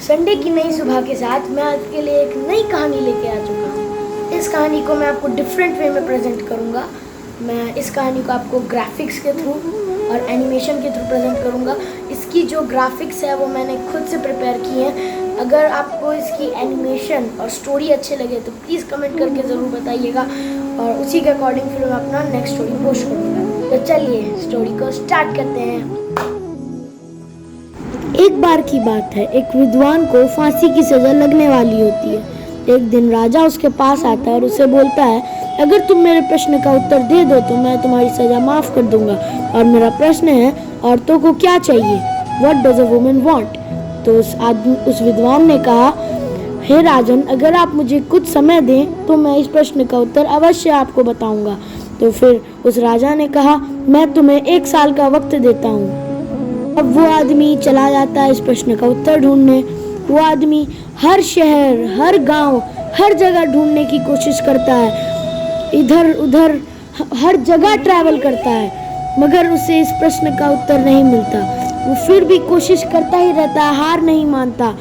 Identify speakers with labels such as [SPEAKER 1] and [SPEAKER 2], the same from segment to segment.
[SPEAKER 1] Sunday की नई सुबह के साथ मैं आपके लिए एक नई कहानी लेके आ चुका हूँ। इस कहानी को मैं आपको डिफरेंट वे में प्रेजेंट करूँगा। मैं इस कहानी को आपको ग्राफिक्स के थ्रू और एनिमेशन के थ्रू प्रेजेंट करूँगा। इसकी जो ग्राफिक्स है वो मैंने खुद से प्रिपेयर की हैं। अगर आपको इसकी एनिमेशन और स्टोरी अच्छे लगे तो प्लीज़ कमेंट करके ज़रूर बताइएगा और उसी के अकॉर्डिंग फिर मैं अपना नेक्स्ट स्टोरी पोस्ट करूँगा। तो चलिए स्टोरी को स्टार्ट करते हैं। एक बार की बात है, एक विद्वान को फांसी की सजा लगने वाली होती है। एक दिन राजा उसके पास आता है और उसे बोलता है, अगर तुम मेरे प्रश्न का उत्तर दे दो तो मैं तुम्हारी सजा माफ कर दूंगा। और मेरा प्रश्न है, औरतों को क्या चाहिए? What does a woman want? तो उस विद्वान ने कहा, हे राजन, अगर आप मुझे कुछ समय दें तो मैं इस प्रश्न का उत्तर अवश्य आपको बताऊंगा। तो फिर उस राजा ने कहा, मैं तुम्हें 1 साल का वक्त देता हूँ। अब वो आदमी चला जाता है इस प्रश्न का उत्तर ढूंढने। वो आदमी हर शहर, हर गांव, हर जगह ढूंढने की कोशिश करता है। इधर उधर हर जगह ट्रैवल करता है, मगर उसे इस प्रश्न का उत्तर नहीं मिलता। वो फिर भी कोशिश करता ही रहता है, हार नहीं मानता।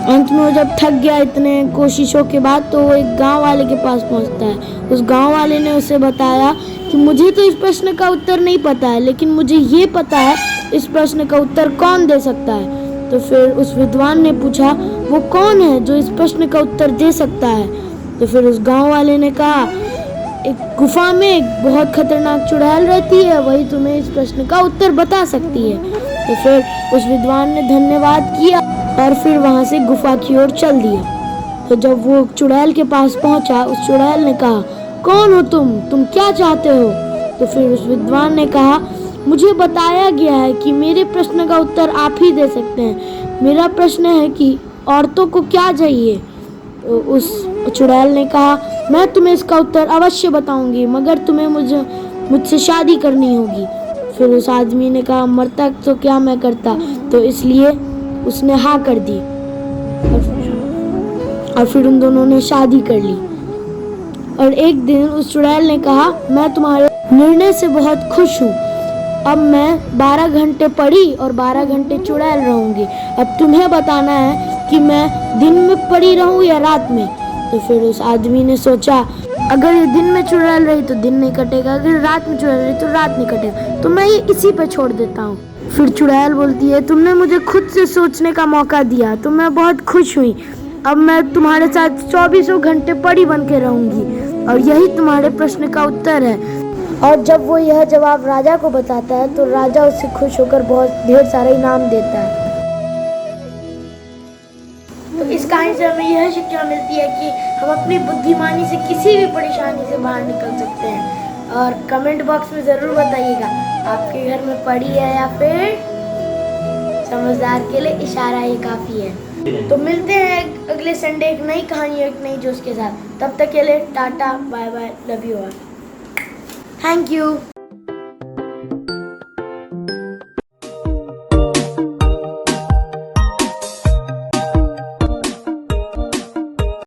[SPEAKER 1] अंत में वो जब थक गया इतने कोशिशों के बाद तो वो एक गांव वाले के पास पहुंचता है। उस गांव वाले ने उसे बताया कि मुझे तो इस प्रश्न का उत्तर नहीं पता है, लेकिन मुझे ये पता है इस प्रश्न का उत्तर कौन दे सकता है। तो फिर उस विद्वान ने पूछा, वो कौन है जो इस प्रश्न का उत्तर दे सकता है? तो फिर उस गांव वाले ने कहा, एक गुफा में एक बहुत खतरनाक चुड़ैल रहती है, वही तुम्हें इस प्रश्न का उत्तर बता सकती है। तो फिर उस विद्वान ने धन्यवाद किया और फिर वहां से गुफा की ओर चल दिया। तो जब वो चुड़ैल के पास पहुंचा, उस चुड़ैल ने कहा, कौन हो तुम क्या चाहते हो? तो फिर उस विद्वान ने कहा, मुझे बताया गया है कि मेरे प्रश्न का उत्तर आप ही दे सकते हैं। मेरा प्रश्न है कि औरतों को क्या चाहिए? तो उस चुड़ैल ने कहा, मैं तुम्हें इसका उत्तर अवश्य बताऊंगी, मगर तुम्हें मुझसे शादी करनी होगी। फिर उस आदमी ने कहा, मरता तो क्या मैं करता, तो इसलिए उसने हाँ कर दी और फिर उन दोनों ने शादी कर ली। और एक दिन उस चुड़ैल ने कहा, मैं तुम्हारे निर्णय से बहुत खुश हूँ। अब मैं 12 घंटे पड़ी और 12 घंटे चुड़ैल रहूंगी। अब तुम्हें बताना है कि मैं दिन में पड़ी रहूं या रात में। तो फिर उस आदमी ने सोचा, अगर ये दिन में चुड़ैल रही तो दिन नहीं कटेगा, अगर रात में चुड़ैल रही तो रात नहीं कटेगा, तो मैं ये इसी पे छोड़ देता हूँ। फिर चुड़ैल बोलती है, तुमने मुझे खुद से सोचने का मौका दिया तो मैं बहुत खुश हुई। अब मैं तुम्हारे साथ 24 घंटे पड़ी बन के रहूंगी और यही तुम्हारे प्रश्न का उत्तर है। और जब वो यह जवाब राजा को बताता है तो राजा उससे खुश होकर बहुत ढेर सारा इनाम देता है। तो इस कहानी से हमें यह शिक्षा मिलती है कि हम अपनी बुद्धिमानी से किसी भी परेशानी से बाहर निकल सकते हैं। और कमेंट बॉक्स में ज़रूर बताइएगा, आपके घर में पड़ी है या फिर समझदार के लिए इशारा ही काफ़ी है। तो मिलते हैं अगले संडे एक नई कहानी एक नई जोश के साथ। तब तक के लिए tata, bye bye, love you all. Thank you.